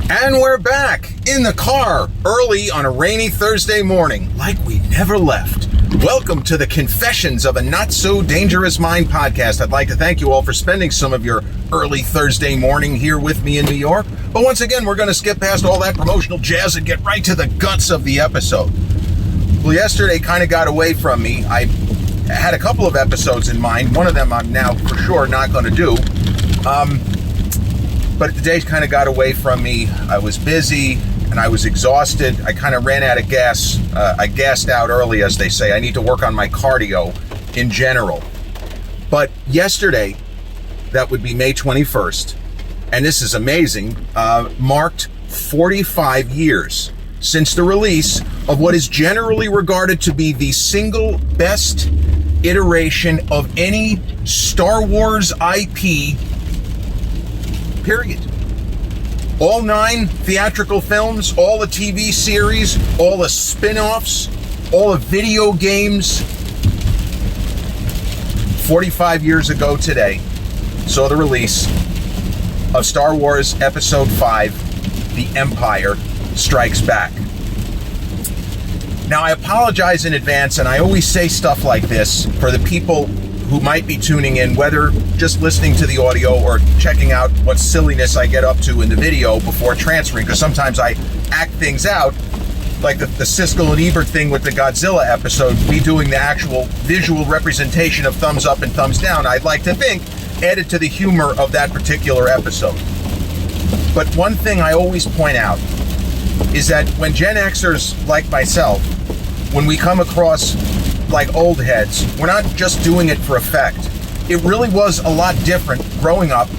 And we're back in the car early on a rainy Thursday morning, like we never left. Welcome to the Confessions of a Not So Dangerous Mind podcast. I'd like to thank you all for spending some of your early Thursday morning here with me in New York. But once again, we're going to skip past all that promotional jazz and get right to the guts of the episode. Well, yesterday kind of got away from me. I had a couple of episodes in mind. One of them I'm now for sure not going to do. But the day kind of got away from me. I was busy and I was exhausted. I kind of ran out of gas. I gassed out early, as they say. I need to work on my cardio in general. But yesterday, that would be May 21st, and this is amazing, marked 45 years since the release of what is generally regarded to be the single best iteration of any Star Wars IP, period. All 9 theatrical films, all the TV series, all the spin-offs, all the video games. 45 years ago today, saw the release of Star Wars Episode 5, The Empire Strikes Back. Now, I apologize in advance, and I always say stuff like this for the people who might be tuning in, whether just listening to the audio or checking out what silliness I get up to in the video before transferring, because sometimes I act things out, like the Siskel and Ebert thing with the Godzilla episode, me doing the actual visual representation of thumbs up and thumbs down, I'd like to think, added to the humor of that particular episode. But one thing I always point out is that when Gen Xers like myself, when we come across like old heads, we're not just doing it for effect. It really was a lot different growing up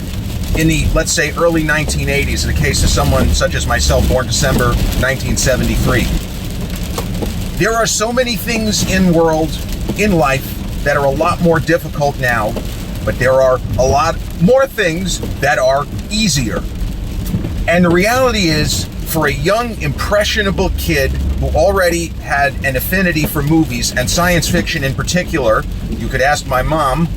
in the, let's say, early 1980s, in the case of someone such as myself, born December 1973. There are so many things in life that are a lot more difficult now, but there are a lot more things that are easier. And the reality is, for a young, impressionable kid who already had an affinity for movies and science fiction in particular, you could ask my mom,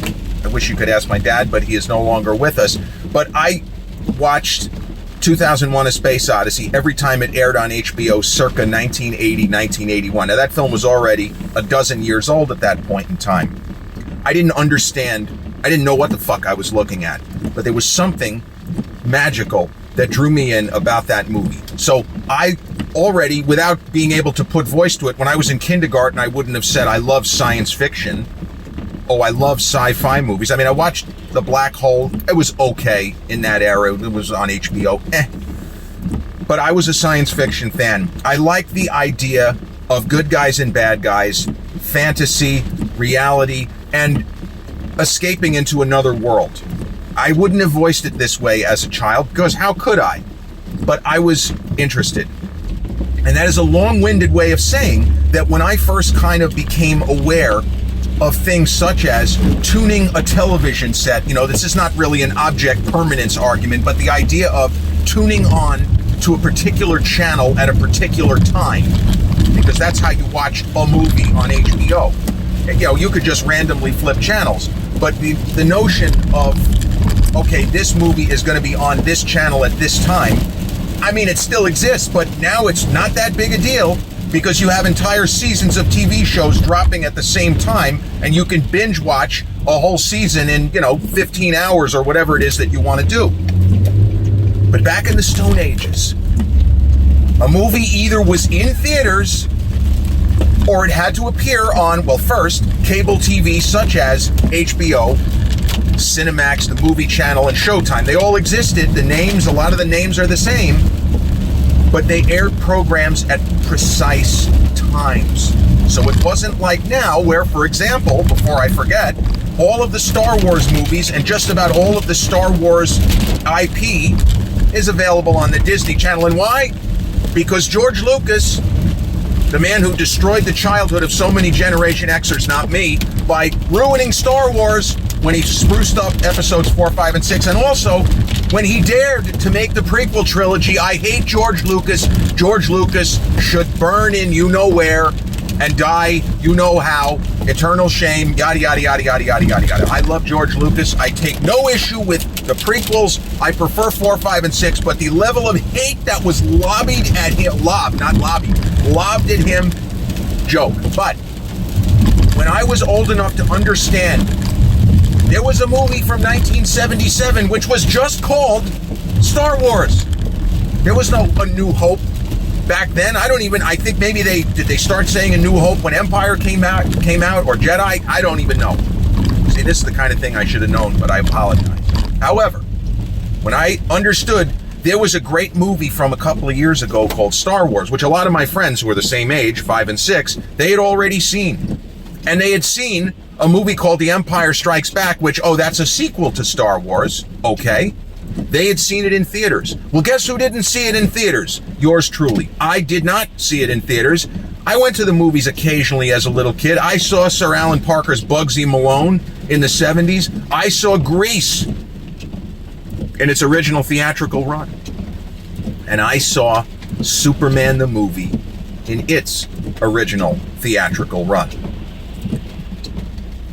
I wish you could ask my dad, but he is no longer with us, but I watched 2001: A Space Odyssey every time it aired on HBO circa 1980, 1981. Now, that film was already a dozen years old at that point in time. I didn't know what the fuck I was looking at, but there was something magical that drew me in about that movie. So I already, without being able to put voice to it, when I was in kindergarten, I wouldn't have said I love science fiction. Oh, I love sci-fi movies. I mean, I watched The Black Hole. It was okay in that era. It was on HBO. But I was a science fiction fan. I liked the idea of good guys and bad guys, fantasy, reality, and escaping into another world. I wouldn't have voiced it this way as a child, because how could I? But I was interested. And that is a long-winded way of saying that when I first kind of became aware of things such as tuning a television set, this is not really an object permanence argument, but the idea of tuning on to a particular channel at a particular time, because that's how you watch a movie on HBO. You could just randomly flip channels, but the notion of, okay, this movie is going to be on this channel at this time, I mean, it still exists, but now it's not that big a deal, because you have entire seasons of TV shows dropping at the same time, and you can binge watch a whole season in, 15 hours or whatever it is that you want to do. But back in the Stone Ages, a movie either was in theaters or it had to appear on, well, first, cable TV such as HBO, Cinemax, the Movie Channel, and Showtime. They all existed. A lot of the names are the same, but they aired programs at precise times. So it wasn't like now where, for example, before I forget, all of the Star Wars movies and just about all of the Star Wars IP is available on the Disney Channel. And why? Because George Lucas, the man who destroyed the childhood of so many Generation Xers, not me, by ruining Star Wars when he spruced up episodes 4, 5, and 6, and also when he dared to make the prequel trilogy. I hate George Lucas. George Lucas should burn in you-know-where. and die, you know how, eternal shame, yada, yada, yada, yada, yada, yada, yada. I love George Lucas. I take no issue with the prequels. I prefer 4, 5, and 6, but the level of hate that was lobbed at him, joke. But when I was old enough to understand, there was a movie from 1977 which was just called Star Wars. There was no A New Hope back then. I think maybe did they start saying A New Hope when Empire came out, or Jedi? I don't even know. See, this is the kind of thing I should have known, but I apologize. However, when I understood there was a great movie from a couple of years ago called Star Wars, which a lot of my friends who were the same age, 5 and 6, they had already seen. And they had seen a movie called The Empire Strikes Back, which, that's a sequel to Star Wars. Okay. They had seen it in theaters. Well, guess who didn't see it in theaters? Yours truly. I did not see it in theaters. I went to the movies occasionally as a little kid. I saw Sir Alan Parker's Bugsy Malone in the 70s. I saw Grease in its original theatrical run. And I saw Superman the movie in its original theatrical run.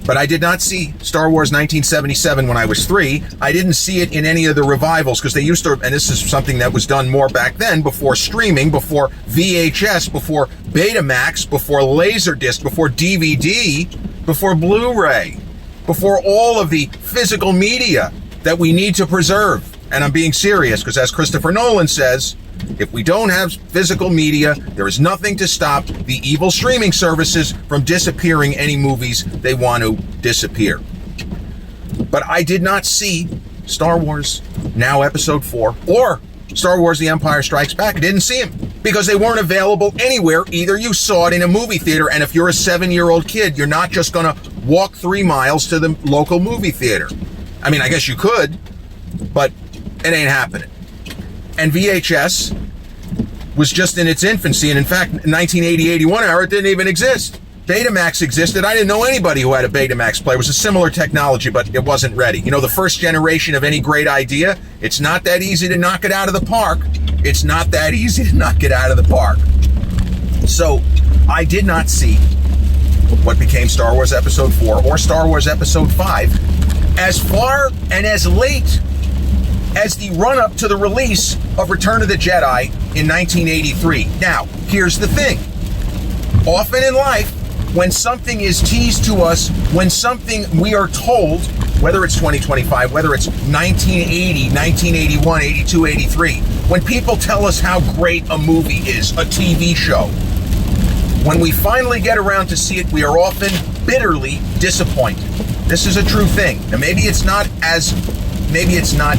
But I did not see Star Wars 1977 when I was 3. I didn't see it in any of the revivals because they used to, and this is something that was done more back then, before streaming, before VHS, before Betamax, before Laserdisc, before DVD, before Blu-ray, before all of the physical media that we need to preserve. And I'm being serious because, as Christopher Nolan says, if we don't have physical media, there is nothing to stop the evil streaming services from disappearing any movies they want to disappear. But I did not see Star Wars Now Episode 4 or Star Wars The Empire Strikes Back. I didn't see them because they weren't available anywhere. Either you saw it in a movie theater, and if you're a 7-year-old kid, you're not just going to walk 3 miles to the local movie theater. I mean, I guess you could, but it ain't happening. And VHS was just in its infancy, and in fact, 1980-81 era, it didn't even exist. Betamax existed. I didn't know anybody who had a Betamax player. It was a similar technology, but it wasn't ready. You know, the first generation of any great idea, it's not that easy to knock it out of the park. It's not that easy to knock it out of the park. So, I did not see what became Star Wars Episode 4 or Star Wars Episode 5 as far and as late as the run-up to the release of Return of the Jedi in 1983. Now, here's the thing. Often in life, when something is teased to us, when something we are told, whether it's 2025, whether it's 1980, 1981, 82, 83, when people tell us how great a movie is, a TV show, when we finally get around to see it, we are often bitterly disappointed. This is a true thing. And maybe it's not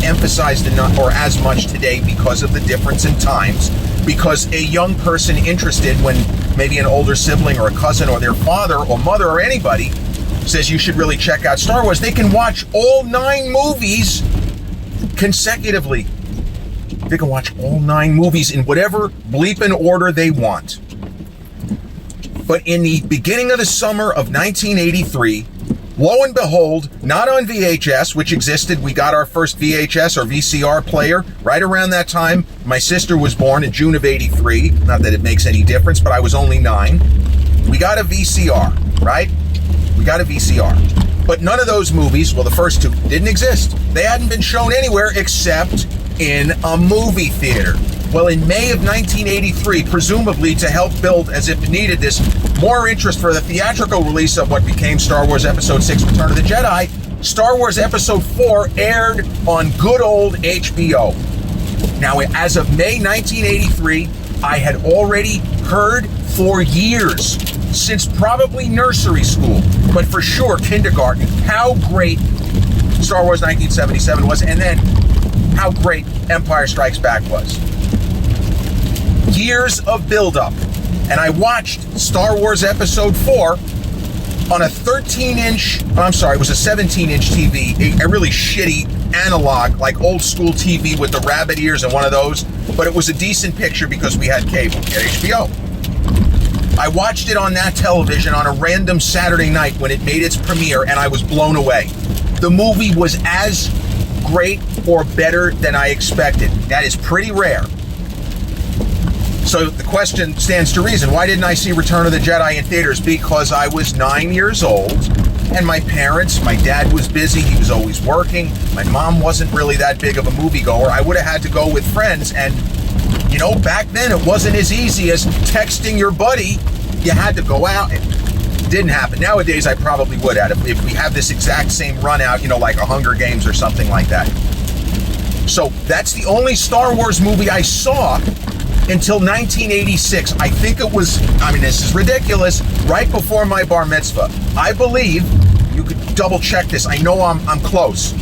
emphasized enough or as much today because of the difference in times, because a young person interested when maybe an older sibling or a cousin or their father or mother or anybody says you should really check out Star Wars, they can watch all 9 movies consecutively. They can watch all 9 movies in whatever bleeping order they want. But in the beginning of the summer of 1983, lo and behold, not on VHS, which existed. We got our first VHS or VCR player right around that time. My sister was born in June of 83. Not that it makes any difference, but I was only 9. We got a VCR, right? We got a VCR. But none of those movies, well, the first 2, didn't exist. They hadn't been shown anywhere except in a movie theater. Well, in May of 1983, presumably to help build, as if needed this, more interest for the theatrical release of what became Star Wars Episode 6, Return of the Jedi, Star Wars Episode 4 aired on good old HBO. Now, as of May 1983, I had already heard for years, since probably nursery school, but for sure kindergarten, how great Star Wars 1977 was, and then how great Empire Strikes Back was. Years of build-up. And I watched Star Wars Episode 4 on a 17-inch TV, a really shitty analog, like old school TV with the rabbit ears and one of those, but it was a decent picture because we had cable at HBO. I watched it on that television on a random Saturday night when it made its premiere, and I was blown away. The movie was as great or better than I expected. That is pretty rare. So the question stands to reason. Why didn't I see Return of the Jedi in theaters? Because I was 9 years old, and my dad was busy. He was always working. My mom wasn't really that big of a moviegoer. I would have had to go with friends, and back then it wasn't as easy as texting your buddy. You had to go out. It didn't happen. Nowadays, I probably would have if we have this exact same run out, like a Hunger Games or something like that. So that's the only Star Wars movie I saw until 1986. I think it was, this is ridiculous, right before my bar mitzvah. I believe, you could double check this, I know I'm close.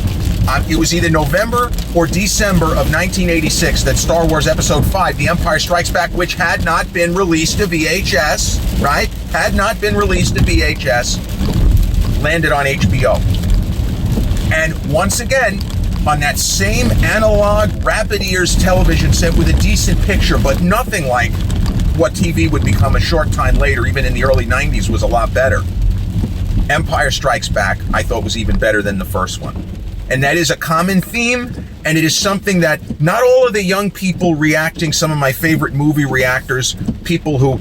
It was either November or December of 1986 that Star Wars Episode 5, The Empire Strikes Back, which had not been released to VHS, right? Had not been released to VHS, landed on HBO. And once again, on that same analog rabbit ears television set with a decent picture, but nothing like what TV would become a short time later, even in the early 90s, was a lot better. Empire Strikes Back, I thought, was even better than the first one. And that is a common theme, and it is something that not all of the young people reacting, some of my favorite movie reactors, people who,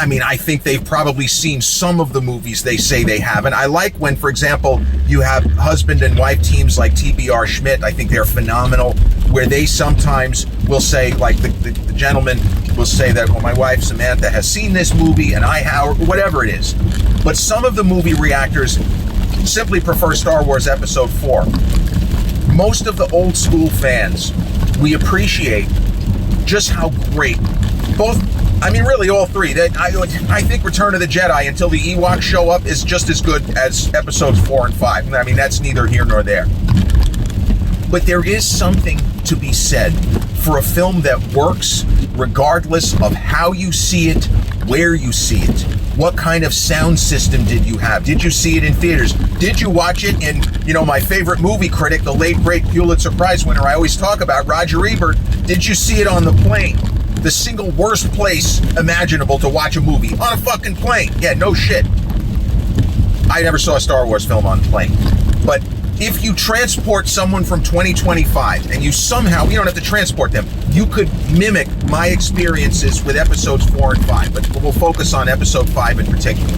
I think they've probably seen some of the movies they say they haven't. I like when, for example, you have husband and wife teams like TBR Schmidt. I think they're phenomenal, where they sometimes will say, like the gentleman will say that, well, my wife Samantha has seen this movie and I have, or whatever it is. But some of the movie reactors simply prefer Star Wars Episode 4. Most of the old school fans, we appreciate just how great really all three. I think Return of the Jedi, until the Ewoks show up, is just as good as Episodes 4 and 5. That's neither here nor there. But there is something to be said for a film that works regardless of how you see it, where you see it. What kind of sound system did you have? Did you see it in theaters? Did you watch it in, my favorite movie critic, the late, great Pulitzer Prize winner I always talk about, Roger Ebert? Did you see it on the plane? The single worst place imaginable to watch a movie. On a fucking plane. Yeah, no shit. I never saw a Star Wars film on the plane. But if you transport someone from 2025 and you somehow, you don't have to transport them, you could mimic my experiences with Episodes 4 and 5, but we'll focus on Episode 5 in particular.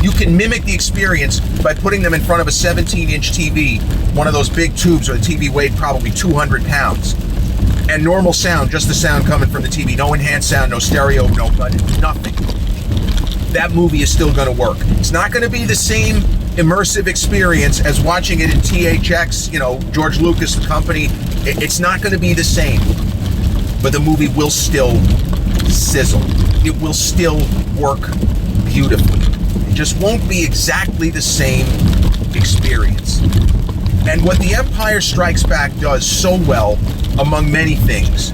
You can mimic the experience by putting them in front of a 17-inch TV, one of those big tubes where the TV weighed probably 200 pounds. And normal sound, just the sound coming from the TV. No enhanced sound, no stereo, nothing. That movie is still going to work. It's not going to be the same immersive experience as watching it in THX, George Lucas and company. It's not going to be the same. But the movie will still sizzle. It will still work beautifully. It just won't be exactly the same experience. And what The Empire Strikes Back does so well, among many things,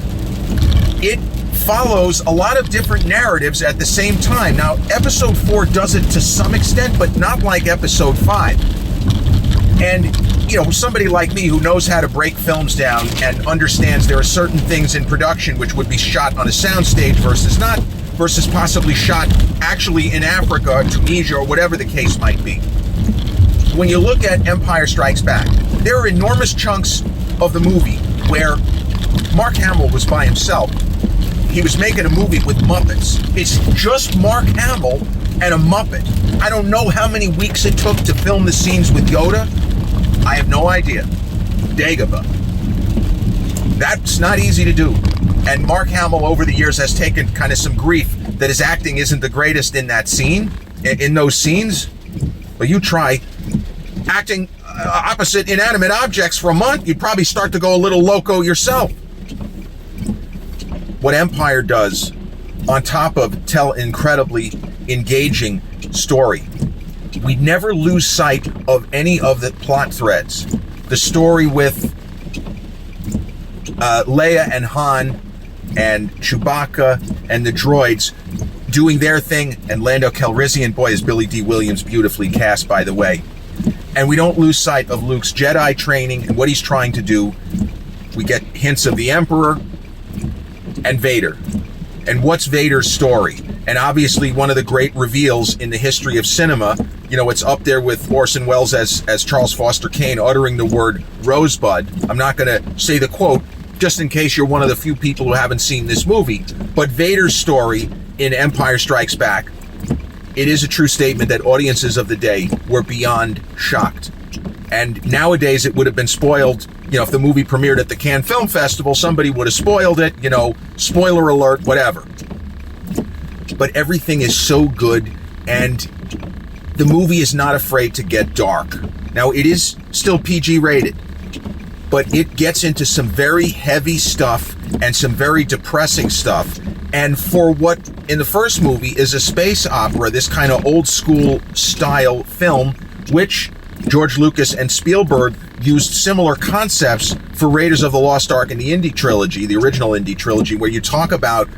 it follows a lot of different narratives at the same time. Now, Episode 4 does it to some extent, but not like Episode 5. And, somebody like me who knows how to break films down and understands there are certain things in production which would be shot on a soundstage versus possibly shot actually in Africa or Tunisia or whatever the case might be. When you look at Empire Strikes Back, there are enormous chunks of the movie where Mark Hamill was by himself. He was making a movie with Muppets. It's just Mark Hamill and a Muppet. I don't know how many weeks it took to film the scenes with Yoda. I have no idea. Dagobah. That's not easy to do. And Mark Hamill over the years has taken kind of some grief that his acting isn't the greatest in that scene, in those scenes. But you try acting opposite inanimate objects for a month, you'd probably start to go a little loco yourself. What Empire does, on top of tell incredibly engaging story, we never lose sight of any of the plot threads. The story with Leia and Han and Chewbacca and the droids doing their thing, and Lando Calrissian, boy, is Billy D. Williams beautifully cast, by the way. And we don't lose sight of Luke's Jedi training and what he's trying to do. We get hints of the Emperor and Vader. And what's Vader's story? And obviously one of the great reveals in the history of cinema, it's up there with Orson Welles as Charles Foster Kane uttering the word Rosebud. I'm not going to say the quote, just in case you're one of the few people who haven't seen this movie. But Vader's story in Empire Strikes Back, it is a true statement that audiences of the day were beyond shocked. And nowadays it would have been spoiled. If the movie premiered at the Cannes Film Festival, somebody would have spoiled it, spoiler alert, whatever. But everything is so good, and the movie is not afraid to get dark. Now, it is still PG rated, but it gets into some very heavy stuff and some very depressing stuff. And for what in the first movie is a space opera, this kind of old school style film, which George Lucas and Spielberg used similar concepts for Raiders of the Lost Ark and the Indy trilogy, the original Indy trilogy, where you talk about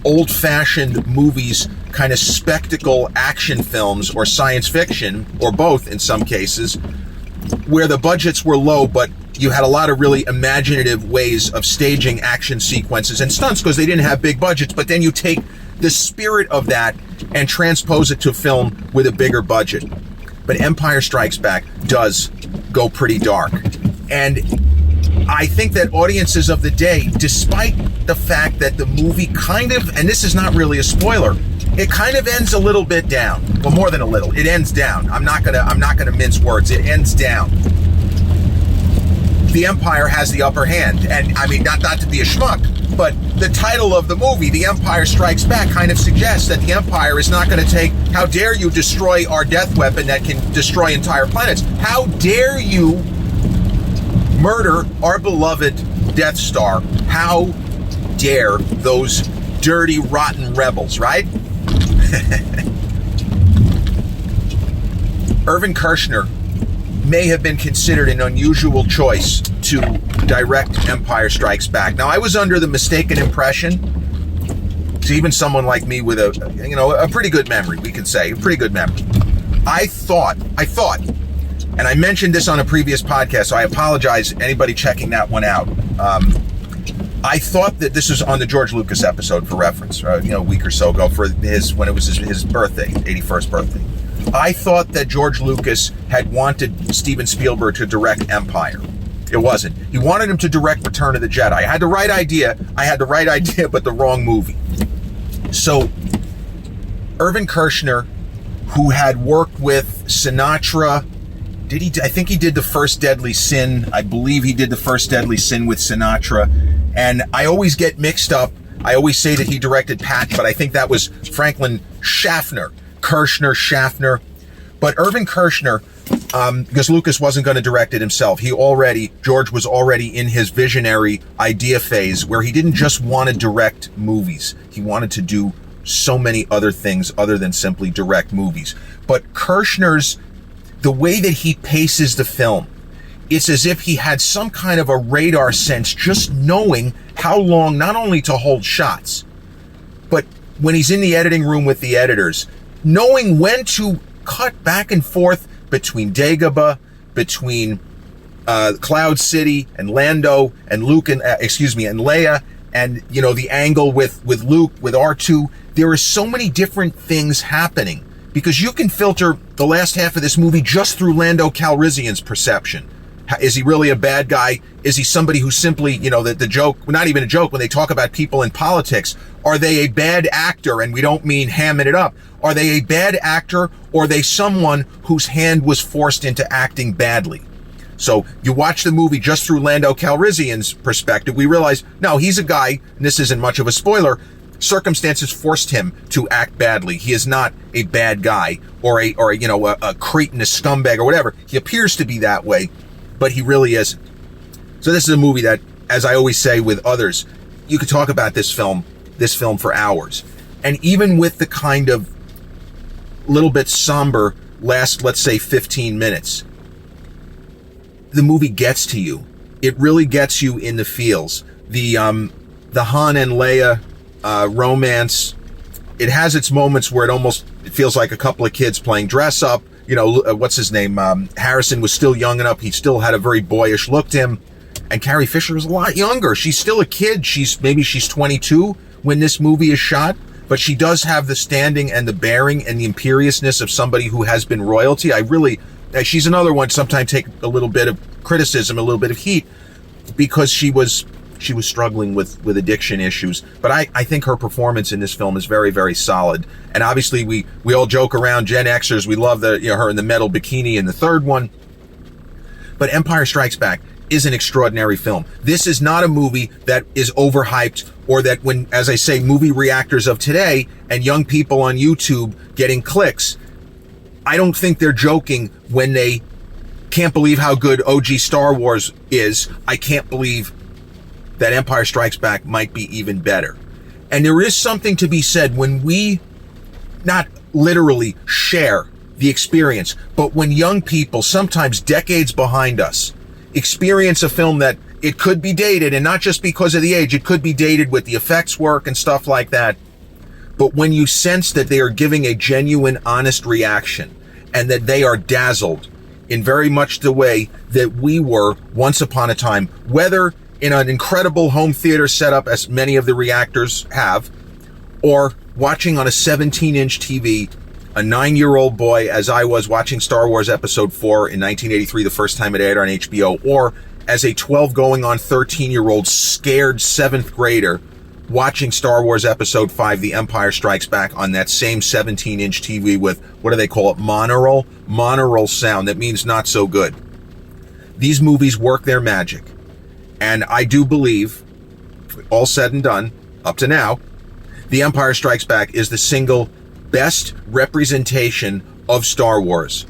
old-fashioned movies, kind of spectacle action films or science fiction, or both in some cases, where the budgets were low, but you had a lot of really imaginative ways of staging action sequences and stunts because they didn't have big budgets, but then you take the spirit of that and transpose it to film with a bigger budget. But Empire Strikes Back does go pretty dark. And I think that audiences of the day, despite the fact that the movie kind of, and this is not really a spoiler, it kind of ends a little bit down. Well, more than a little. It ends down. I'm not gonna mince words. It ends down. The Empire has the upper hand. And I mean, not to be a schmuck, but the title of the movie, The Empire Strikes Back, kind of suggests that the Empire is not going to take, how dare you destroy our death weapon that can destroy entire planets? How dare you murder our beloved Death Star? How dare those dirty, rotten rebels, right? Irvin Kershner may have been considered an unusual choice to direct Empire Strikes Back. Now, I was under the mistaken impression, to even someone like me with a pretty good memory, we could say, a pretty good memory. I thought, and I mentioned this on a previous podcast, so I apologize anybody checking that one out. I thought that this was on the George Lucas episode, for reference, a week or so ago, when it was his birthday, 81st birthday. I thought that George Lucas had wanted Steven Spielberg to direct Empire. It wasn't. He wanted him to direct Return of the Jedi. I had the right idea, but the wrong movie. So, Irvin Kershner, who had worked with Sinatra, I think he did The First Deadly Sin. I believe he did The First Deadly Sin with Sinatra. And I always get mixed up. I always say that he directed Patton, but I think that was Franklin Schaffner. Kershner, Schaffner. But Irvin Kershner, because Lucas wasn't going to direct it himself, George was already in his visionary idea phase where he didn't just want to direct movies. He wanted to do so many other things other than simply direct movies. But Kershner's, the way that he paces the film, it's as if he had some kind of a radar sense, just knowing how long not only to hold shots, but when he's in the editing room with the editors, knowing when to cut back and forth between Dagobah, between Cloud City and Lando and Luke and Leia, and the angle with Luke, with R2. There are so many different things happening because you can filter the last half of this movie just through Lando Calrissian's perception. Is he really a bad guy? Is he somebody who simply, the joke, not even a joke, when they talk about people in politics, are they a bad actor? And we don't mean hamming it up. Are they a bad actor, or are they someone whose hand was forced into acting badly? So you watch the movie just through Lando Calrissian's perspective, we realize, no, he's a guy, and this isn't much of a spoiler, circumstances forced him to act badly. He is not a bad guy or a cretin, a scumbag or whatever. He appears to be that way, but he really isn't. So this is a movie that, as I always say with others, you could talk about this film for hours. And even with the kind of little bit somber last, let's say, 15 minutes, the movie gets to you. It really gets you in the feels. The Han and Leia romance, it has its moments where it feels like a couple of kids playing dress up. What's his name? Harrison was still young enough. He still had a very boyish look to him. And Carrie Fisher is a lot younger. She's still a kid. She's 22 when this movie is shot. But she does have the standing and the bearing and the imperiousness of somebody who has been royalty. She's another one, sometimes take a little bit of criticism, a little bit of heat, because she was she was struggling with addiction issues. But I think her performance in this film is very, very solid. And obviously we all joke around Gen Xers. We love her in the metal bikini in the third one. But Empire Strikes Back is an extraordinary film. This is not a movie that is overhyped, or that when, as I say, movie reactors of today and young people on YouTube getting clicks, I don't think they're joking when they can't believe how good OG Star Wars is. I can't believe that Empire Strikes Back might be even better. And there is something to be said when we not literally share the experience, but when young people, sometimes decades behind us, experience a film that it could be dated, and not just because of the age, it could be dated with the effects work and stuff like that. But when you sense that they are giving a genuine, honest reaction, and that they are dazzled in very much the way that we were once upon a time, whether in an incredible home theater setup, as many of the reactors have, or watching on a 17-inch TV, a 9-year-old boy, as I was, watching Star Wars Episode 4 in 1983, the first time it aired on HBO, or as a 12 going on 13-year-old scared 7th grader watching Star Wars Episode 5, The Empire Strikes Back, on that same 17-inch TV with, what do they call it, monaural? Monaural sound. That means not so good. These movies work their magic. And I do believe, all said and done, up to now, The Empire Strikes Back is the single best representation of Star Wars.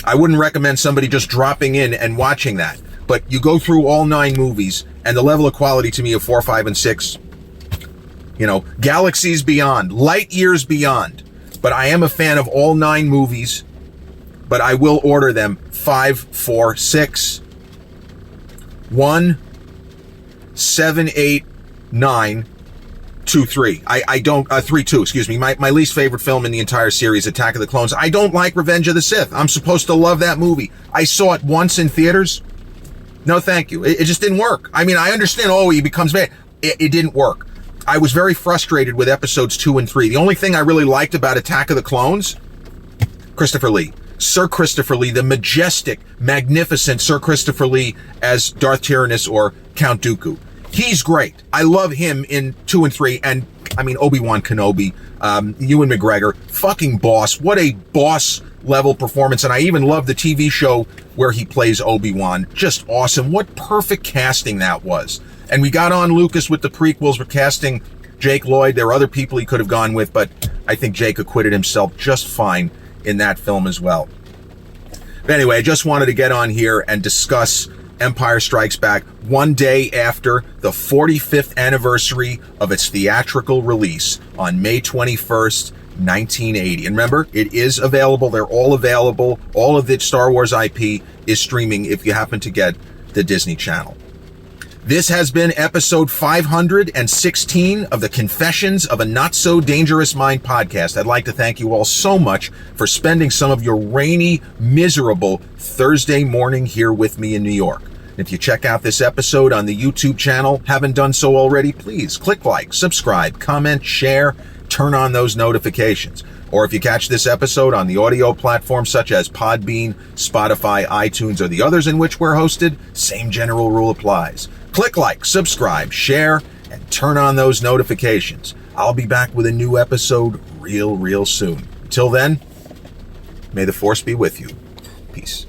I wouldn't recommend somebody just dropping in and watching that, but you go through all 9 movies, and the level of quality to me of 4, 5, and 6, galaxies beyond, light years beyond. But I am a fan of all 9 movies, but I will order them 5, 4, 6, 1, 7, 8, 9, 2, 3. I don't, 3, 2, excuse me. My least favorite film in the entire series, Attack of the Clones. I don't like Revenge of the Sith. I'm supposed to love that movie. I saw it once in theaters. No, thank you. It just didn't work. I mean, I understand, he becomes bad. It didn't work. I was very frustrated with episodes 2 and 3. The only thing I really liked about Attack of the Clones, Christopher Lee. Sir Christopher Lee, the majestic, magnificent Sir Christopher Lee as Darth Tyrannus or Count Dooku. He's great. I love him in 2 and 3, and I mean, Obi-Wan Kenobi, Ewan McGregor, fucking boss. What a boss level performance. And I even love the TV show where he plays Obi-Wan. Just awesome. What perfect casting that was. And we got on Lucas with the prequels for casting Jake Lloyd. There were other people he could have gone with, but I think Jake acquitted himself just fine in that film as well. But anyway, I just wanted to get on here and discuss Empire Strikes Back one day after the 45th anniversary of its theatrical release on May 21st, 1980. And remember, it is available. They're all available. All of the Star Wars IP is streaming if you happen to get the Disney Channel. This has been episode 516 of the Confessions of a Not So Dangerous Mind podcast. I'd like to thank you all so much for spending some of your rainy, miserable Thursday morning here with me in New York. If you check out this episode on the YouTube channel, haven't done so already, please click like, subscribe, comment, share, turn on those notifications. Or if you catch this episode on the audio platforms such as Podbean, Spotify, iTunes, or the others in which we're hosted, same general rule applies. Click like, subscribe, share, and turn on those notifications. I'll be back with a new episode real soon. Until then, may the Force be with you. Peace.